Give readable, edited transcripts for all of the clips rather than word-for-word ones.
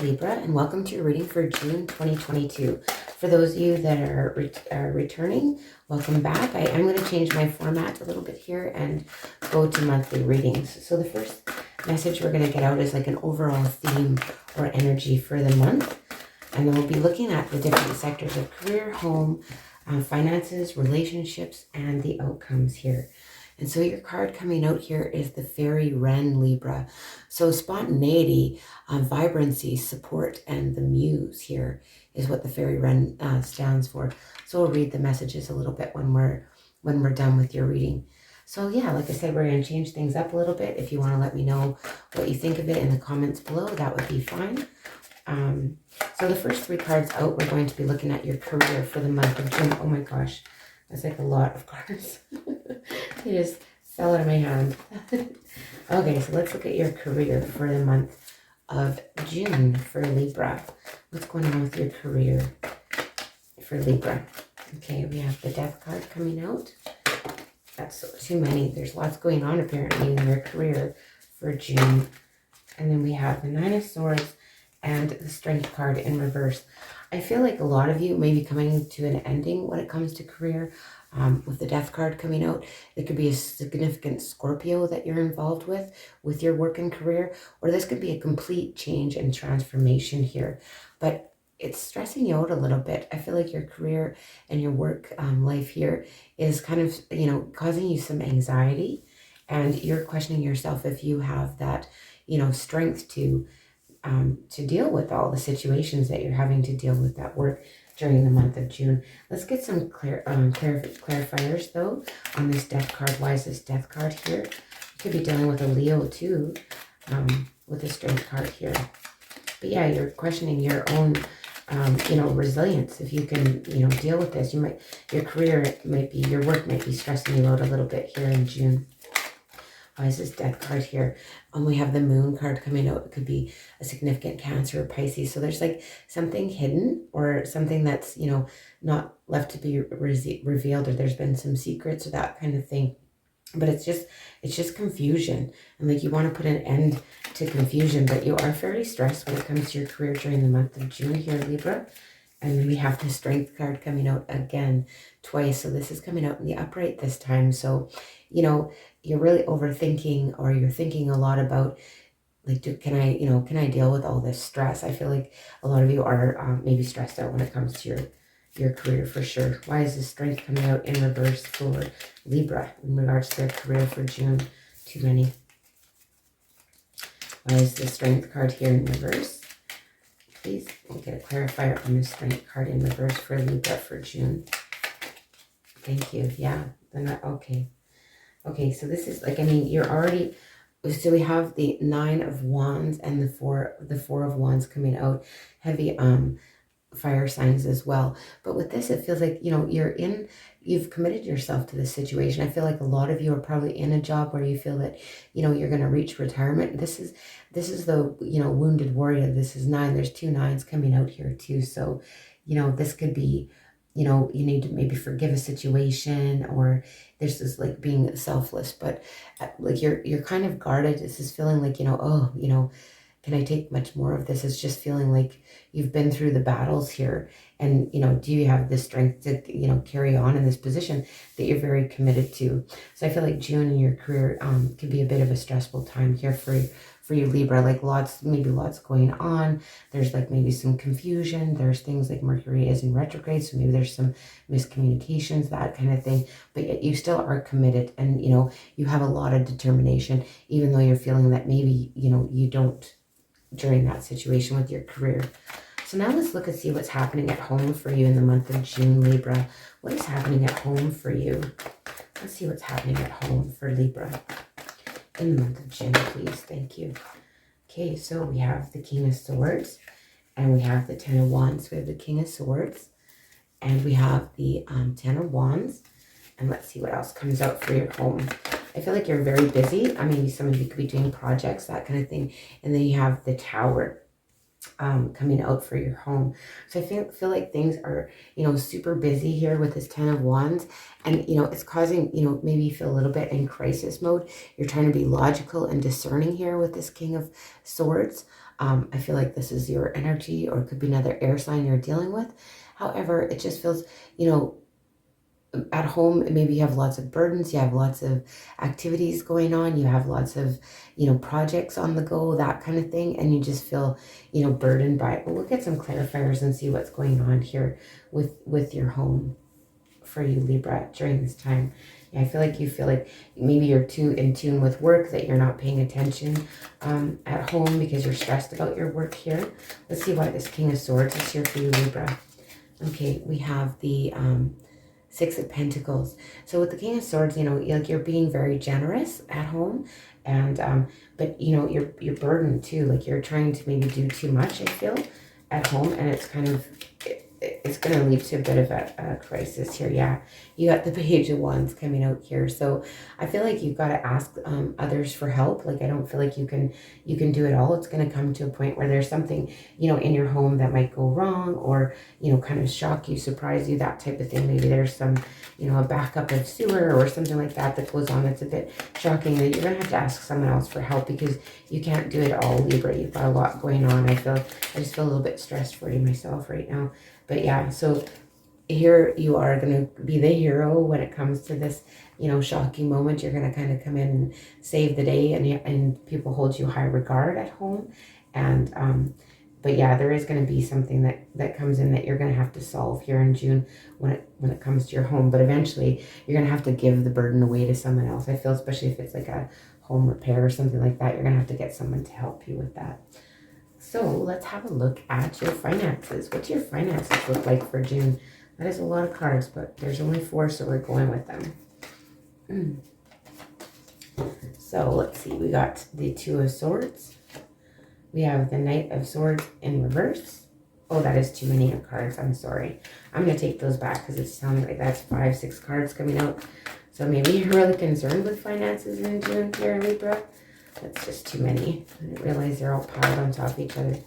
Libra, and welcome to your reading for June 2022. For those of you that are returning, welcome back. I am going to change my format a little bit here and go to monthly readings. So the first message we're going to get out is like an overall theme or energy for the month. And then we'll be looking at the different sectors of career, home, finances, relationships, and the outcomes here. And so your card coming out here is the Fairy Wren, Libra. So spontaneity, vibrancy, support, and the muse here is what the Fairy Wren stands for. So we'll read the messages a little bit when we're done with your reading. So yeah, like I said, we're going to change things up a little bit. If you want to let me know what you think of it in the comments below, that would be fine. So the first three cards out, we're going to be looking at your career for the month of June. Oh my gosh, that's like a lot of cards. They just fell out of my hand. Okay, so let's look at your career for the month of June for Libra. What's going on with your career for Libra? Okay, we have the Death card coming out. That's too many. There's lots going on apparently in your career for June. And then we have the Nine of Swords and the Strength card in reverse. I feel like a lot of you may be coming to an ending when it comes to career. With the Death card coming out, it could be a significant Scorpio that you're involved with your work and career, or this could be a complete change and transformation here. But it's stressing you out a little bit. I feel like your career and your work life here is kind of, causing you some anxiety, and you're questioning yourself if you have that, strength to deal with all the situations that you're having to deal with at work during the month of June. Let's get some clarifiers though on this Death card. Why is this Death card here? You could be dealing with a Leo too, with the Strength card here. But yeah, you're questioning your own, resilience. If you can, deal with this, your work might be stressing you out a little bit here in June. Why is this Death card here? We have the Moon card coming out. It could be a significant Cancer or Pisces. So there's like something hidden or something that's, not left to be revealed, or there's been some secrets or that kind of thing. But it's just confusion. And like you want to put an end to confusion, but you are fairly stressed when it comes to your career during the month of June here, Libra. And then we have the Strength card coming out again twice. So this is coming out in the upright this time. So, you're really overthinking, or you're thinking a lot about, like, can I deal with all this stress? I feel like a lot of you are maybe stressed out when it comes to your career for sure. Why is the Strength coming out in reverse for Libra in regards to their career for June? Too many. Why is the Strength card here in reverse? Please get a clarifier on the Strength card in reverse for Libra for June. Thank you. Yeah. Okay. Okay, so this is like, you're already, so we have the Nine of Wands and the Four of Wands coming out, heavy fire signs as well. But with this, it feels like, you've committed yourself to this situation. I feel like a lot of you are probably in a job where you feel that, you're going to reach retirement. This is the, wounded warrior. This is 9. There's 2 9s coming out here too. So, this could be, you need to maybe forgive a situation, or this is like being selfless, but like you're kind of guarded. This is feeling like, can I take much more of this? It's just feeling like you've been through the battles here, and, do you have the strength to, carry on in this position that you're very committed to? So I feel like June in your career could be a bit of a stressful time here for you, Libra. Like lots going on. There's like maybe some confusion. There's things like Mercury is in retrograde, so maybe there's some miscommunications, that kind of thing. But yet you still are committed, and you have a lot of determination, even though you're feeling that maybe you don't during that situation with your career. So now let's look and see what's happening at home for you in the month of June, Libra. What is happening at home for you? Let's see what's happening at home for Libra in the month of June, please. Thank you. Okay, so we have the King of Swords, and we have the Ten of Wands. We have the King of Swords, and we have the Ten of Wands. And let's see what else comes out for your home. I feel like you're very busy. Maybe some of you could be doing projects, that kind of thing. And then you have the Tower coming out for your home. So I feel like things are, super busy here with this Ten of Wands. And, it's causing, maybe you feel a little bit in crisis mode. You're trying to be logical and discerning here with this King of Swords. I feel like this is your energy, or it could be another air sign you're dealing with. However, it just feels, you know, at home, maybe you have lots of burdens, you have lots of activities going on, you have lots of, you know, projects on the go, that kind of thing, and you just feel, you know, burdened by it. But we'll get some clarifiers and see what's going on here with your home for you, Libra, during this time. Yeah, I feel like you feel like maybe you're too in tune with work, that you're not paying attention at home because you're stressed about your work here. Let's see why this King of Swords is here for you, Libra. Okay, we have the Six of Pentacles. So with the King of Swords, you know, like you're being very generous at home, and but you know, you're burdened too. Like you're trying to maybe do too much, I feel, at home, and it's kind of it's going to lead to a bit of a crisis here. Yeah, you got the Page of Wands coming out here, so I feel like you've got to ask others for help. Like I don't feel like you can do it all. It's going to come to a point where there's something, you know, in your home that might go wrong, or you know, kind of shock you, surprise you, that type of thing. Maybe there's some, you know, a backup of sewer or something like that that goes on that's a bit shocking, that you're going to have to ask someone else for help, because you can't do it all, Libra. You've got a lot going on. I just feel a little bit stressed for you myself right now. But yeah, so here you are going to be the hero when it comes to this, you know, shocking moment. You're going to kind of come in and save the day, and people hold you high regard at home. And but yeah, there is going to be something that comes in that you're going to have to solve here in June when it comes to your home. But eventually you're going to have to give the burden away to someone else. I feel, especially if it's like a home repair or something like that, you're going to have to get someone to help you with that. So let's have a look at your finances. What do your finances look like for June? That is a lot of cards, but there's only 4, so we're going with them. So let's see. We got the Two of Swords. We have the Knight of Swords in reverse. Oh, that is too many cards. I'm sorry. I'm going to take those back because it's sounding like that's 5, 6 cards coming out. So maybe you're really concerned with finances in June here, Libra. That's just too many. I didn't realize they're all piled on top of each other.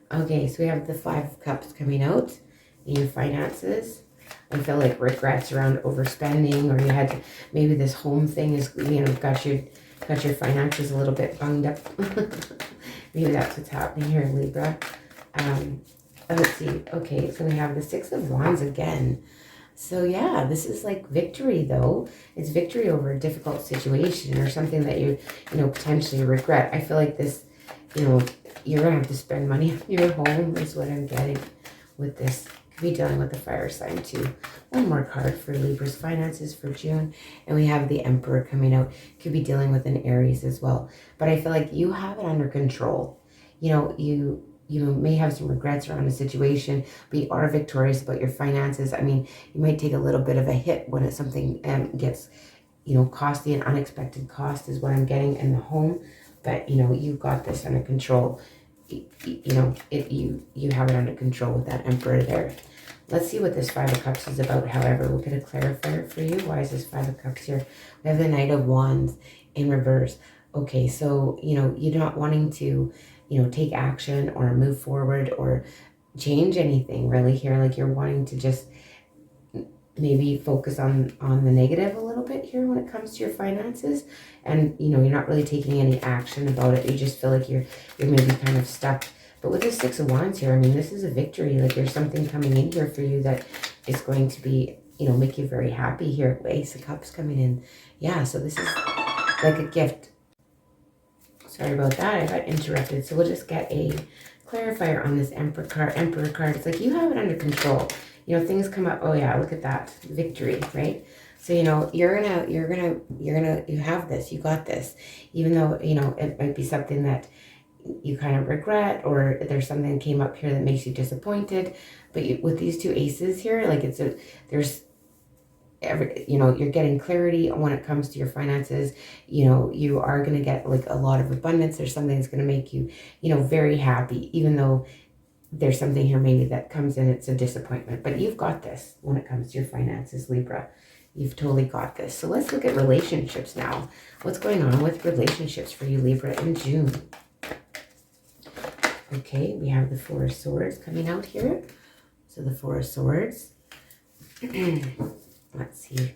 Okay, so we have the 5 of Cups coming out in your finances. I feel like regrets around overspending, or you had to, maybe this home thing is, you know, got your finances a little bit bunged up. Maybe that's what's happening here, Libra. Let's see. Okay, so we have the 6 of Wands again. So yeah, this is like victory though. It's victory over a difficult situation or something that you know, potentially regret. I feel like this, you know, you're going to have to spend money on your home is what I'm getting with this. Could be dealing with the fire sign too. One more card for Libra's finances for June. And we have the Emperor coming out. Could be dealing with an Aries as well. But I feel like you have it under control. You know, you may have some regrets around a situation, but you are victorious about your finances. I mean, you might take a little bit of a hit when it's something gets, you know, costly and unexpected cost is what I'm getting in the home. But, you know, you've got this under control. You know, you have it under control with that Emperor there. Let's see what this 5 of Cups is about. However, we'll get a clarifier for you. Why is this 5 of Cups here? We have the Knight of Wands in reverse. Okay, so, you know, you're not wanting to, you know, take action or move forward or change anything really here. Like you're wanting to just maybe focus on the negative a little bit here when it comes to your finances, and you know, you're not really taking any action about it. You just feel like you're maybe kind of stuck. But with the 6 of Wands here, I mean, this is a victory. Like there's something coming in here for you that is going to be, you know, make you very happy here. Ace of Cups coming in. Yeah, so this is like a gift. Sorry about that, I got interrupted. So we'll just get a clarifier on this Emperor card. It's like you have it under control. You know, things come up. Oh yeah, look at that. Victory, right? So, you know, you have this, you got this. Even though, you know, it might be something that you kind of regret, or there's something that came up here that makes you disappointed. But with these 2 aces here, like there's you know, you're getting clarity when it comes to your finances. You know, you are going to get like a lot of abundance. There's something that's going to make you, you know, very happy, even though there's something here maybe that comes in, it's a disappointment. But you've got this when it comes to your finances, Libra. You've totally got this. So let's look at relationships now. What's going on with relationships for you, Libra, in June? Okay, we have the 4 of Swords coming out here. So the 4 of Swords. Let's see.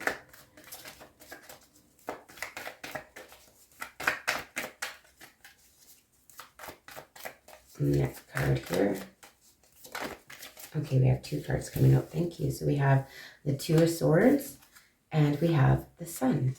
Next card here. Okay, we have 2 cards coming out. Thank you. So we have the Two of Swords and we have the Sun.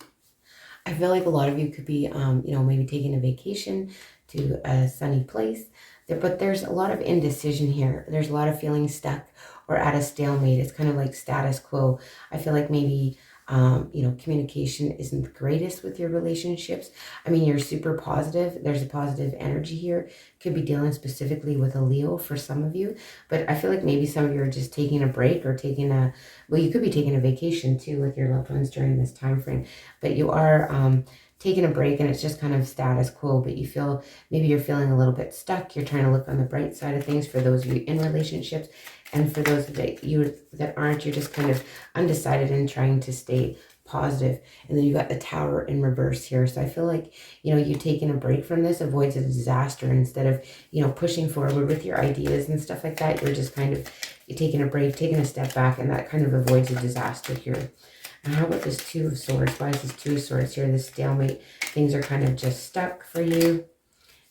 I feel like a lot of you could be, you know, maybe taking a vacation to a sunny place. But there's a lot of indecision here. There's a lot of feeling stuck or at a stalemate. It's kind of like status quo. I feel like maybe, you know, communication isn't the greatest with your relationships. I mean, you're super positive. There's a positive energy here. Could be dealing specifically with a Leo for some of you. But I feel like maybe some of you are just taking a break or taking a, well, you could be taking a vacation too with your loved ones during this time frame. But you are taking a break and it's just kind of status quo, but you feel, maybe you're feeling a little bit stuck. You're trying to look on the bright side of things for those of you in relationships. And for those that aren't, you're just kind of undecided and trying to stay positive. And then you got the Tower in reverse here. So I feel like, you know, you taking a break from this avoids a disaster. Instead of, you know, pushing forward with your ideas and stuff like that, you're just kind of, you're taking a break, taking a step back, and that kind of avoids a disaster here. And how about this Two of Swords? Why is this Two of Swords here? This stalemate. Things are kind of just stuck for you.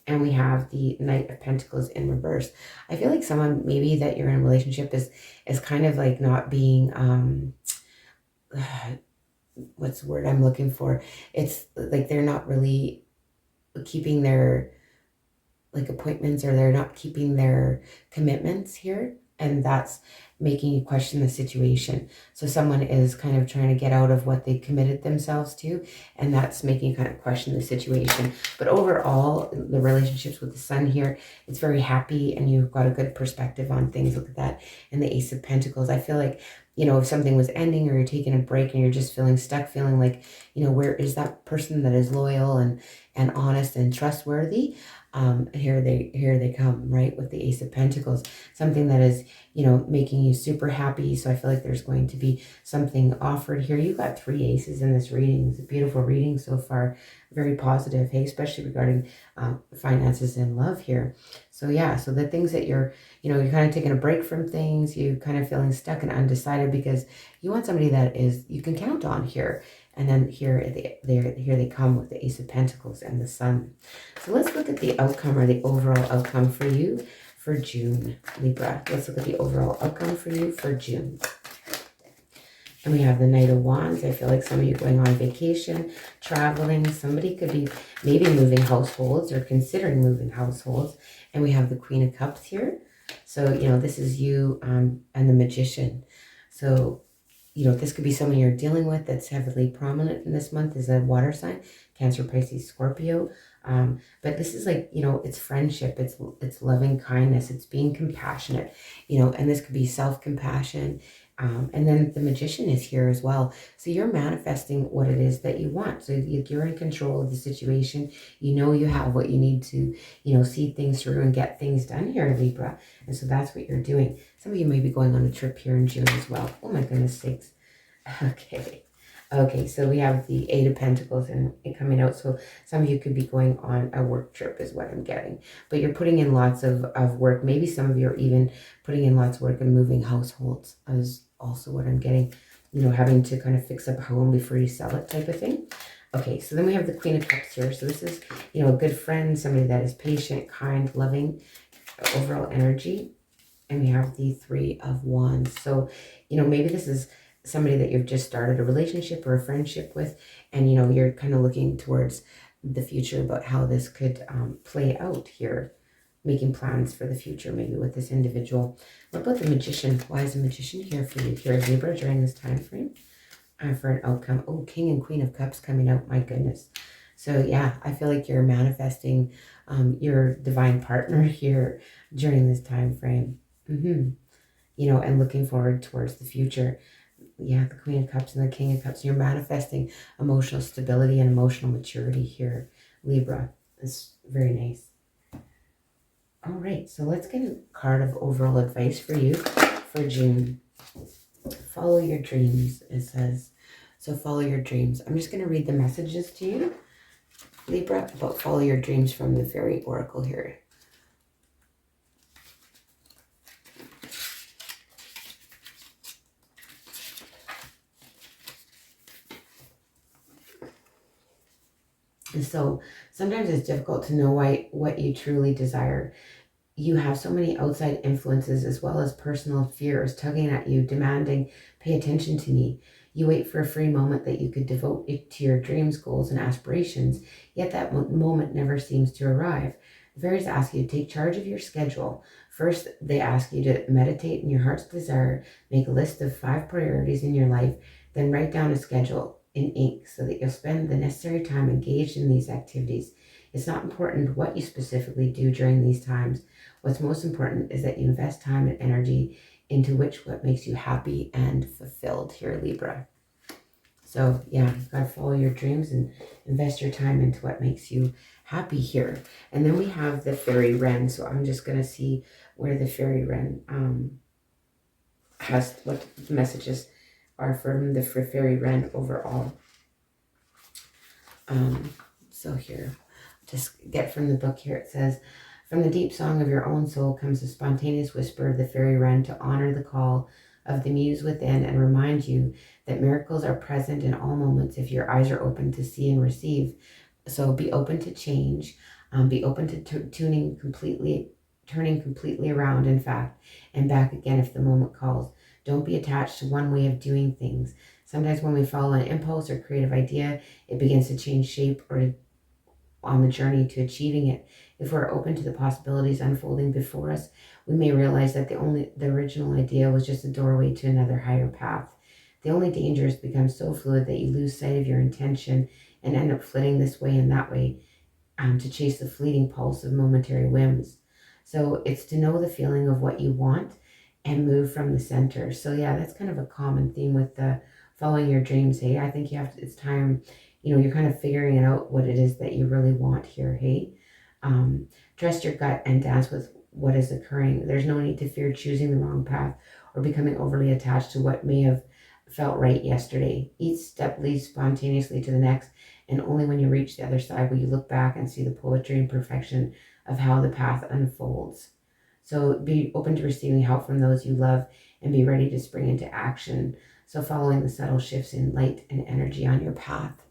And we have the Knight of Pentacles in reverse. I feel like someone maybe that you're in a relationship is kind of like not being, what's the word I'm looking for? It's like they're not really keeping their like appointments, or they're not keeping their commitments here. And that's making you question the situation. So someone is kind of trying to get out of what they committed themselves to, and that's making you kind of question the situation. But overall, the relationships with the Sun here, it's very happy and you've got a good perspective on things. Look at that. And the Ace of Pentacles. I feel like, you know, if something was ending or you're taking a break and you're just feeling stuck, feeling like, you know, where is that person that is loyal and honest and trustworthy? Here they come, right? With the Ace of Pentacles, something that is, you know, making you super happy. So I feel like there's going to be something offered here. You got 3 aces in this reading. It's a beautiful reading so far. Very positive, hey, especially regarding finances and love here. So yeah, so the things that you're, you know, you're kind of taking a break from things, you kind of feeling stuck and undecided because you want somebody that is, you can count on here. And then here they come with the Ace of Pentacles and the Sun. So let's look at the outcome, or the overall outcome for you for June, Libra. Let's look at the overall outcome for you for June. And we have the Knight of Wands. I feel like some of you going on vacation, traveling. Somebody could be maybe moving households or considering moving households. And we have the Queen of Cups here. So, you know, this is you and the Magician. So, you know, this could be someone you're dealing with that's heavily prominent in this month is a water sign, Cancer, Pisces, Scorpio. But this is like, you know, it's friendship, it's loving kindness, it's being compassionate, you know, and this could be self-compassion. And then the Magician is here as well. So you're manifesting what it is that you want. So you're in control of the situation. You know you have what you need to, you know, see things through and get things done here, Libra. And so that's what you're doing. Some of you may be going on a trip here in June as well. Oh my goodness sakes. Okay. Okay, so we have the Eight of Pentacles and it coming out. So some of you could be going on a work trip is what I'm getting. But you're putting in lots of work. Maybe some of you are even putting in lots of work and moving households is also what I'm getting. You know, having to kind of fix up a home before you sell it type of thing. Okay, so then we have the Queen of Cups here. So this is, you know, a good friend, somebody that is patient, kind, loving, overall energy. And we have the Three of Wands. So, you know, maybe this is somebody that you've just started a relationship or a friendship with, and, you know, you're kind of looking towards the future about how this could play out here, making plans for the future, maybe with this individual. What about the Magician? Why is the Magician here for you here, Libra, during this time frame? For an outcome. Oh, King and Queen of Cups coming out. My goodness. So yeah, I feel like you're manifesting your divine partner here during this time frame. You know, and looking forward towards the future. Yeah, the Queen of Cups and the King of Cups. You're manifesting emotional stability and emotional maturity here, Libra. It's very nice. All right, so let's get a card of overall advice for you for June. Follow your dreams, it says. So follow your dreams. I'm just going to read the messages to you, Libra, about follow your dreams from the Fairy Oracle here. And so sometimes it's difficult to know what you truly desire. you have so many outside influences as well as personal fears tugging at you, demanding, pay attention to me. You wait for a free moment that you could devote it to your dreams, goals, and aspirations, yet that moment never seems to arrive. The fairies ask you to take charge of your schedule. First, they ask you to meditate in your heart's desire, make a list of 5 priorities in your life, then write down a schedule in ink so that you'll spend the necessary time engaged in these activities. It's not important what you specifically do during these times. What's most important is that you invest time and energy into what makes you happy and fulfilled here, Libra. So yeah, you've got to follow your dreams and invest your time into what makes you happy here. And then we have the fairy wren. So I'm just going to see where the fairy wren has, what the messages are from the fairy wren overall. So here, just get from the book here. It says, from the deep song of your own soul comes the spontaneous whisper of the fairy wren to honor the call of the muse within and remind you that miracles are present in all moments if your eyes are open to see and receive. So be open to change, be open to turning completely around, in fact, and back again if the moment calls. Don't be attached to one way of doing things. Sometimes when we follow an impulse or creative idea, it begins to change shape or on the journey to achieving it. If we're open to the possibilities unfolding before us, we may realize that the original idea was just a doorway to another higher path. The only danger is to become so fluid that you lose sight of your intention and end up flitting this way and that way to chase the fleeting pulse of momentary whims. So it's to know the feeling of what you want and move from the center. So yeah, that's kind of a common theme with the following your dreams. Hey, I think it's time, you're kind of figuring out what it is that you really want here. Hey, trust your gut and dance with what is occurring. There's no need to fear choosing the wrong path or becoming overly attached to what may have felt right yesterday. Each step leads spontaneously to the next, and only when you reach the other side will you look back and see the poetry and perfection of how the path unfolds. So be open to receiving help from those you love and be ready to spring into action. So following the subtle shifts in light and energy on your path.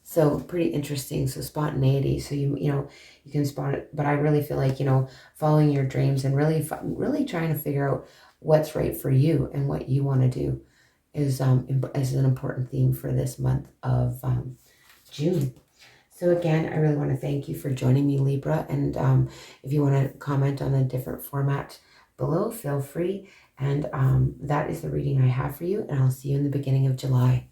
So pretty interesting. So spontaneity. So you can spot it, but I really feel like, following your dreams and really trying to figure out what's right for you and what you want to do is an important theme for this month of June. So again, I really want to thank you for joining me, Libra. And if you want to comment on a different format below, feel free. And that is the reading I have for you. And I'll see you in the beginning of July.